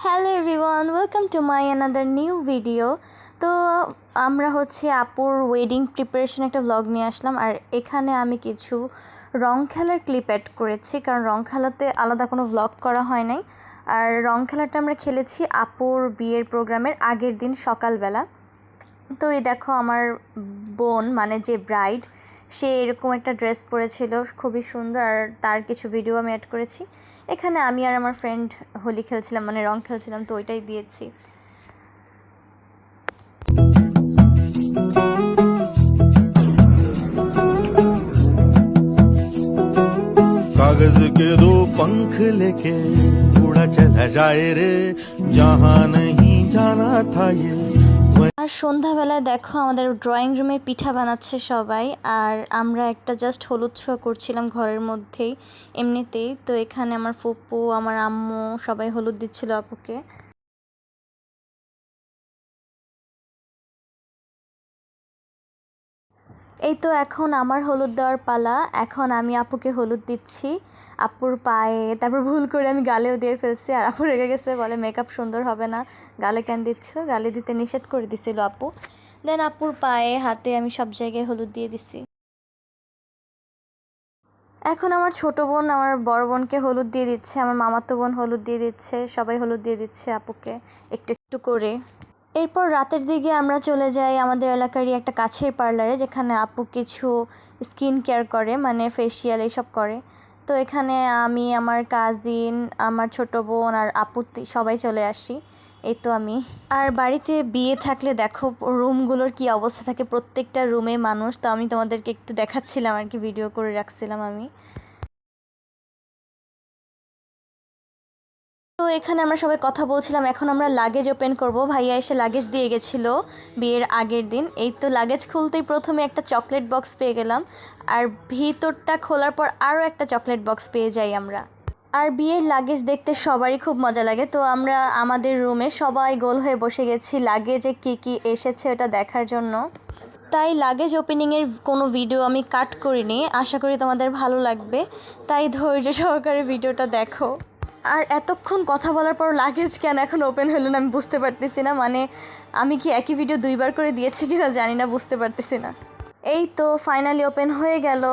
Hello everyone, welcome to my another new video. তো আমরা আপুর ওয়েডিং প্রিপারেশন একটা ব্লগ নিয়ে আসলাম। আর এখানে আমি কিছু রং খেলার ক্লিপ অ্যাড করেছি, কারণ রং খেলাতে আলাদা কোনো ব্লগ করা হয় নাই। আর রং খেলাটা আমরা খেলেছি আপুর বিয়ের প্রোগ্রামের আগের দিন সকালবেলা। তো এই দেখো আমার বোন মানে যে ব্রাইড, সে এরকম একটা ড্রেস পরেছিল, খুবই সুন্দর। আর তার কিছু ভিডিও আমি অ্যাড করেছি। এখানে আমি আর আমার ফ্রেন্ড হোলি খেলছিলাম, মানে রং খেলছিলাম, তো ওইটাই দিয়েছি। कागज के दो पंख लेके उड़ा चला जाए रे जहाँ नहीं जाना था ये। আর সন্ধ্যাবেলায় দেখো আমাদের ড্রয়িং রুমে পিঠা বানাচ্ছে সবাই, আর আমরা একটা জাস্ট হলুদ ছোঁয়া করছিলাম ঘরের মধ্যেই এমনিতেই। তো এখানে আমার ফুপু, আমার আম্মু সবাই হলুদ দিচ্ছিল আপুকে। এই তো এখন আমার হলুদ দেওয়ার পালা। এখন আমি আপুকে হলুদ দিচ্ছি আপুর পায়ে, তারপর ভুল করে আমি গালেও দিয়ে ফেলছি। আর আপু রেগে গেছে, বলে মেকআপ সুন্দর হবে না, গালে কেন দিচ্ছ, গালে দিতে নিষেধ করে দিছিল আপু। দেন আপুর পায়ে, হাতে আমি সব জায়গায় হলুদ দিয়ে দিছি। এখন আমার ছোট বোন আমার বড় বোনকে হলুদ দিয়ে দিচ্ছে, আমার মামাতো বোন হলুদ দিয়ে দিচ্ছে, সবাই হলুদ দিয়ে দিচ্ছে আপুকে একটু একটু করে। এরপর রাতের দিকে আমরা চলে যাই আমাদের এলাকারই একটা কাছের পার্লারে, যেখানে আপু কিছু স্কিন কেয়ার করে, মানে ফেসিয়াল এইসব করে। তো এখানে আমি, আমার কাজিন, আমার ছোট বোন আর আপু সবাই চলে আসি। এই তো আমি। আর বাড়িতে বিয়ে থাকলে দেখো রুমগুলোর কি অবস্থা থাকে, প্রত্যেকটা রুমে মানুষ। তো আমি তোমাদেরকে একটু দেখাচ্ছিলাম আর কি, ভিডিও করে রাখছিলাম আমি। তো এখানে আমরা সবাই কথা বলছিলাম। এখন আমরা লাগেজ ওপেন করব। ভাইয়া এসে লাগেজ দিয়ে গেছিলো বিয়ের আগের দিন। এই তো লাগেজ খুলতেই প্রথমে একটা চকলেট বক্স পেয়ে গেলাম, আর ভিতরটা খোলার পর আরও একটা চকলেট বক্স পেয়ে যাই আমরা। আর বিয়ের লাগেজ দেখতে সবারই খুব মজা লাগে। তো আমরা আমাদের রুমে সবাই গোল হয়ে বসে গেছি লাগেজে কী কী এসেছে ওটা দেখার জন্য। তাই লাগেজ ওপেনিংয়ের কোনো ভিডিও আমি কাট করিনি, আশা করি তোমাদের ভালো লাগবে। তাই ধৈর্য সহকারে ভিডিওটা দেখো। আর এতক্ষণ কথা বলার পর লাগেজ কেন এখন ওপেন হলো না আমি বুঝতে পারতেছি না, মানে আমি কি একই ভিডিও দুইবার করে দিয়েছি কিনা জানি না, বুঝতে পারতেছি না। এই তো ফাইনালি ওপেন হয়ে গেল।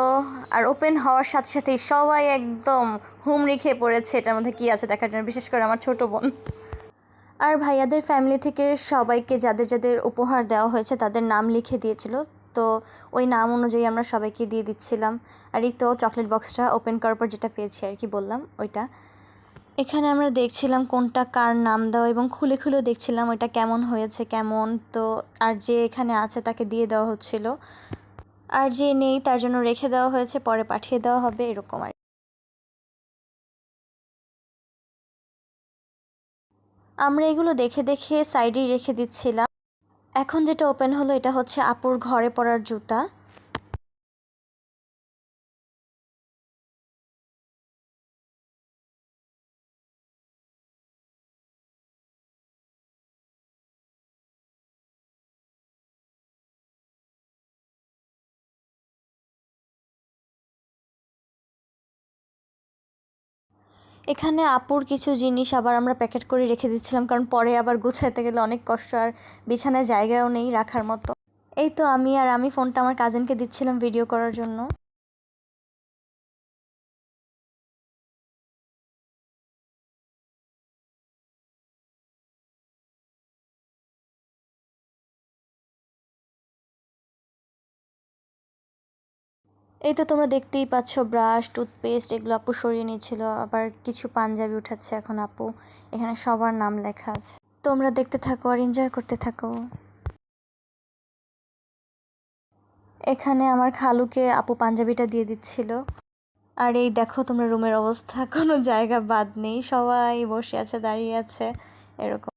আর ওপেন হওয়ার সাথে সাথেই সবাই একদম হুমড়ি খেয়ে পড়েছে এটার মধ্যে কী আছে দেখার জন্য, বিশেষ করে আমার ছোটো বোন। আর ভাইয়াদের ফ্যামিলি থেকে সবাইকে যাদের যাদের উপহার দেওয়া হয়েছে তাদের নাম লিখে দিয়েছিল। তো ওই নাম অনুযায়ী আমরা সবাইকে দিয়ে দিচ্ছিলাম। আর এই তো চকলেট বক্সটা ওপেন করার পর যেটা পেয়েছি আর কি বললাম ওইটা। এখানে আমরা দেখছিলাম কোনটা কার নাম দেওয়া, এবং খুলে খুলেও দেখছিলাম ওইটা কেমন হয়েছে কেমন। তো আর যে এখানে আছে তাকে দিয়ে দেওয়া হচ্ছিল, আর যে নেই তার জন্য রেখে দেওয়া হয়েছে, পরে পাঠিয়ে দেওয়া হবে এরকম আর। আমরা এগুলো দেখে দেখে সাইডেই রেখে দিচ্ছিলাম। এখন যেটা ওপেন হলো এটা হচ্ছে আপুর ঘরে পরার জুতা। এখানে আপুর কিছু জিনিস আবার আমরা প্যাকেট করে রেখে দিচ্ছিলাম, কারণ পরে আবার গুছাইতে গেলে অনেক কষ্ট, আর বিছানায় জায়গাও নেই রাখার মতো। এই তো আমি ফোনটা আমার কাজিনকে দিচ্ছিলাম ভিডিও করার জন্য। এই তো তোমরা দেখতেই পাচ্ছ ব্রাশ, টুথপেস্ট এগুলো আপু সরিয়ে নিচ্ছিল, আবার কিছু পাঞ্জাবি উঠাচ্ছে এখন আপু। এখানে সবার নাম লেখা আছে। তোমরা দেখতে থাকো আর এনজয় করতে থাকো। এখানে আমার খালুকে আপু পাঞ্জাবিটা দিয়ে দিচ্ছিল। আর এই দেখো তোমরা রুমের অবস্থা, কোনো জায়গা বাদ নেই, সবাই বসে আছে, দাঁড়িয়ে আছে এরকম।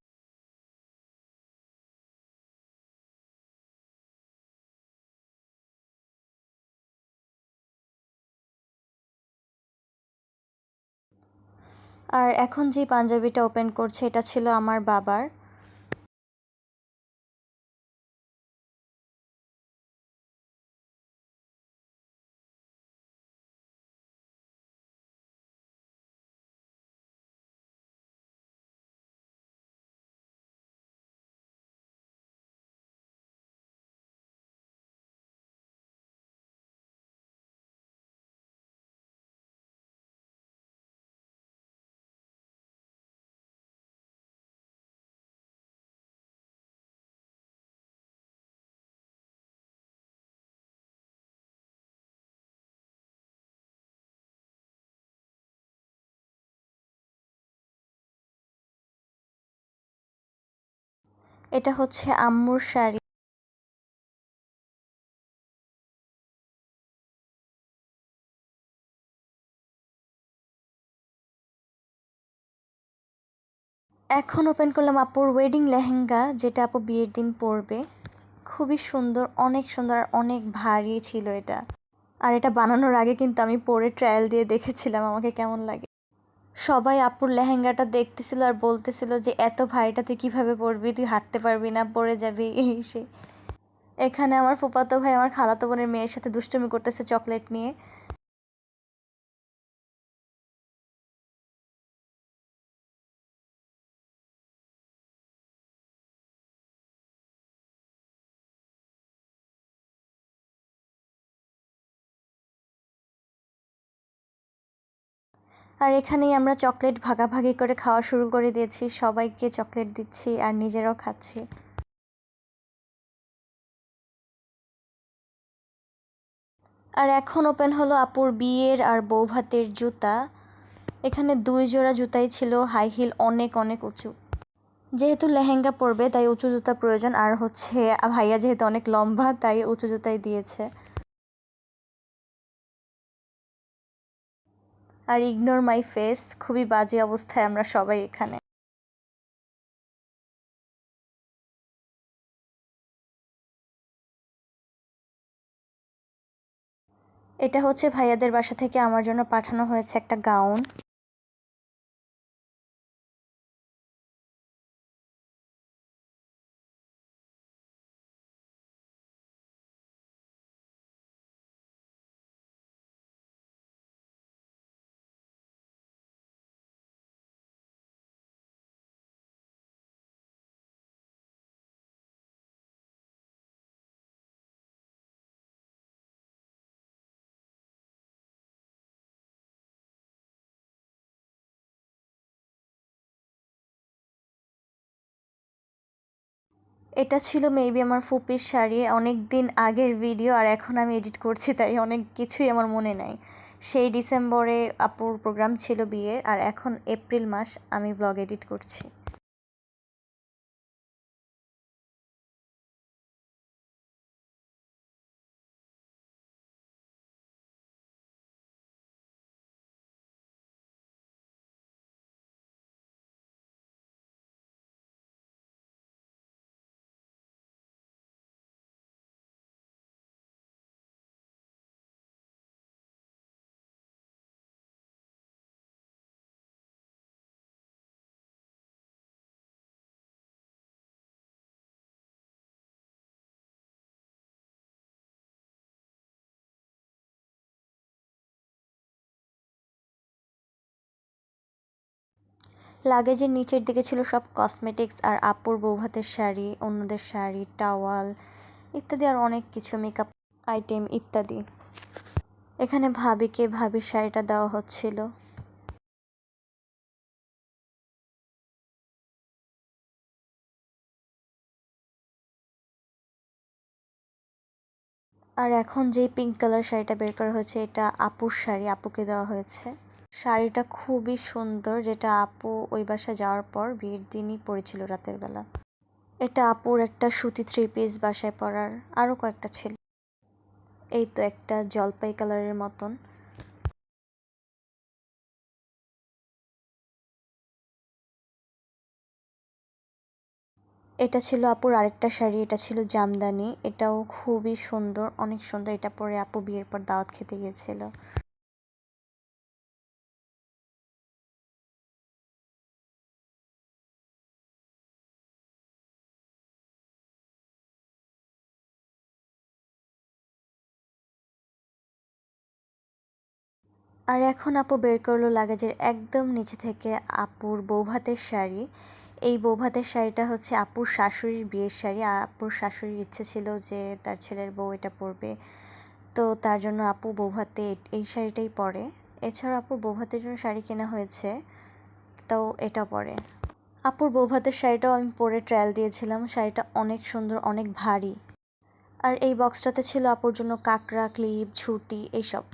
আর এখন যে পাঞ্জাবিটা ওপেন করছে এটা ছিল আমার বাবার। এটা হচ্ছে আম্মুর শাড়ি। এখন ওপেন করলাম আপুর ওয়েডিং লেহেঙ্গা, যেটা আপু বিয়ের দিন পরবে। খুবই সুন্দর, অনেক সুন্দর আর অনেক ভারী ছিল এটা। আর এটা বানানোর আগে কিন্তু আমি পরে ট্রায়াল দিয়ে দেখেছিলাম আমাকে কেমন লাগে। সবাই আপুর লেহেঙ্গাটা দেখতেছিল আর বলতেছিল যে এত ভারীটা তুই কিভাবে পরবি, তুই হাঁটতে পারবি না, পরে যাবি এই সেই। এখানে আমার ফুফাতো ভাই আমার খালাতো বোনের মেয়ের সাথে দুষ্টুমি করতেছে চকলেট নিয়ে। আর এখানেই আমরা চকলেট ভাগাভাগি করে খাওয়া শুরু করে দিয়েছি, সবাইকে চকলেট দিচ্ছি আর নিজেরাও খাচ্ছি। আর এখন ওপেন হলো আপুর বিয়ের আর বৌভাতের জুতা। এখানে 2 জোড়া জুতাই ছিল, হাই হিল, অনেক অনেক উঁচু। যেহেতু লেহেঙ্গা পরবে তাই উঁচু জুতা প্রয়োজন, আর হচ্ছে ভাইয়া যেহেতু অনেক লম্বা তাই উঁচু জুতাই দিয়েছে। আর ইগনোর মাই ফেস, খুবই বাজে অবস্থায় আমরা সবাই এখানে। এটা হচ্ছে ভাইয়াদের বাসা থেকে আমার জন্য পাঠানো হয়েছে একটা গাউন। এটা ছিল মেবি আমার ফুপির শাড়ি, অনেক দিন আগের ভিডিও, আর এখন আমি এডিট করছি তাই অনেক কিছুই আমার মনে নাই। সেই ডিসেম্বরে আপুর প্রোগ্রাম ছিল বিয়ের, আর এখন এপ্রিল মাস আমি ব্লগ এডিট করছি। লাগেজের নিচের দিকে ছিল সব কসমেটিক্স আর আপুর বৌভাতের শাড়ি, অন্যদের শাড়ি, টাওয়াল ইত্যাদি আর অনেক কিছু, মেকআপ আইটেম ইত্যাদি। এখানে ভাবিকে ভাবির শাড়িটা দেওয়া হচ্ছিল। আর এখন যেই পিঙ্ক কালার শাড়িটা বের করা হয়েছে এটা আপুর শাড়ি, আপুকে দেওয়া হয়েছে। শাড়িটা খুবই সুন্দর, যেটা আপু ওই বাসায় যাওয়ার পর বিয়ের দিনই পরেছিল রাতের বেলা। এটা আপুর একটা সুতি 3 পিস বাসায় পরার, আরও কয়েকটা ছিল। এই তো একটা জলপাই কালারের মতন। এটা ছিল আপুর আরেকটা শাড়ি, এটা ছিল জামদানি, এটাও খুবই সুন্দর, অনেক সুন্দর। এটা পরে আপু বিয়ের পর দাওয়াত খেতে গিয়েছিল। আর এখন আপু বের করলো লাগেজের একদম নিচে থেকে আপুর বৌভাতের শাড়ি। এই বৌভাতের শাড়িটা হচ্ছে আপুর শাশুড়ির বিয়ের শাড়ি। আপুর শাশুড়ির ইচ্ছে ছিল যে তার ছেলের বউ এটা পরবে, তো তার জন্য আপু বৌভাতে এই শাড়িটাই পরে। এছাড়া আপুর বৌভাতের জন্য শাড়ি কেনা হয়েছে, তো এটা পরে। আপুর বৌভাতের শাড়িটাও আমি পরে ট্রায়াল দিয়েছিলাম, শাড়িটা অনেক সুন্দর, অনেক ভারী। আর এই বক্সটাতে ছিল আপুর জন্য কাকড়া, ক্লিপ, ঝুঁটি এইসব।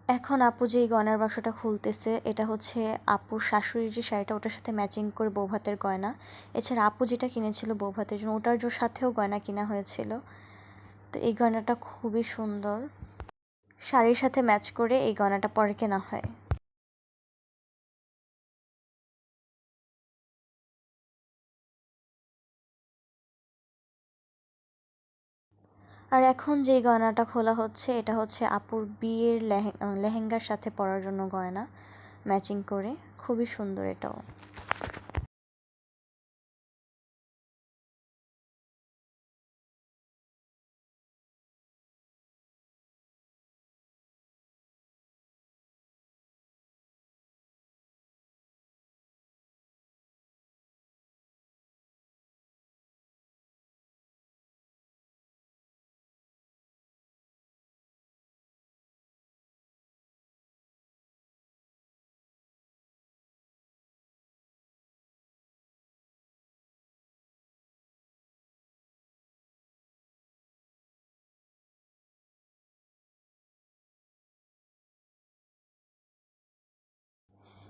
এখন আপু যে এই গয়নার বাক্সটা খুলতেছে, এটা হচ্ছে আপুর শাশুড়ির যে শাড়িটা ওটার সাথে ম্যাচিং করে বৌভাতের গয়না। এছাড়া আপু যেটা কিনেছিল বৌভাতের জন্য ওটার সাথেও গয়না কিনা হয়েছিল। তো এই গয়নাটা খুবই সুন্দর, শাড়ির সাথে ম্যাচ করে এই গয়নাটা পরে কেনা হয়। আর এখন যেই গয়নাটা খোলা হচ্ছে এটা হচ্ছে আপুর বিয়ের লেহেঙ্গার সাথে পরার জন্য গয়না, ম্যাচিং করে, খুবই সুন্দর এটাও।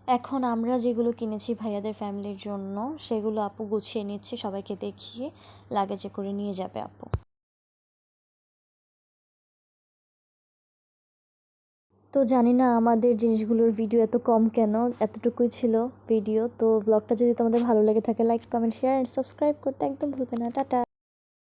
এখন আমরা যেগুলো কিনেছি ভাইয়াদের ফ্যামিলির জন্য সেগুলো আপু গুছিয়ে নিচ্ছে, সবাইকে দেখিয়ে লাগেজে করে নিয়ে যাবে আপু। তো জানি না আমাদের জিনিসগুলোর ভিডিও এত কম কেন, এতটুকুই ছিল ভিডিও। তো ব্লগটা যদি তোমাদের ভালো লেগে থাকে like comment share and subscribe করতে একদম ভুলবে না। টাটা।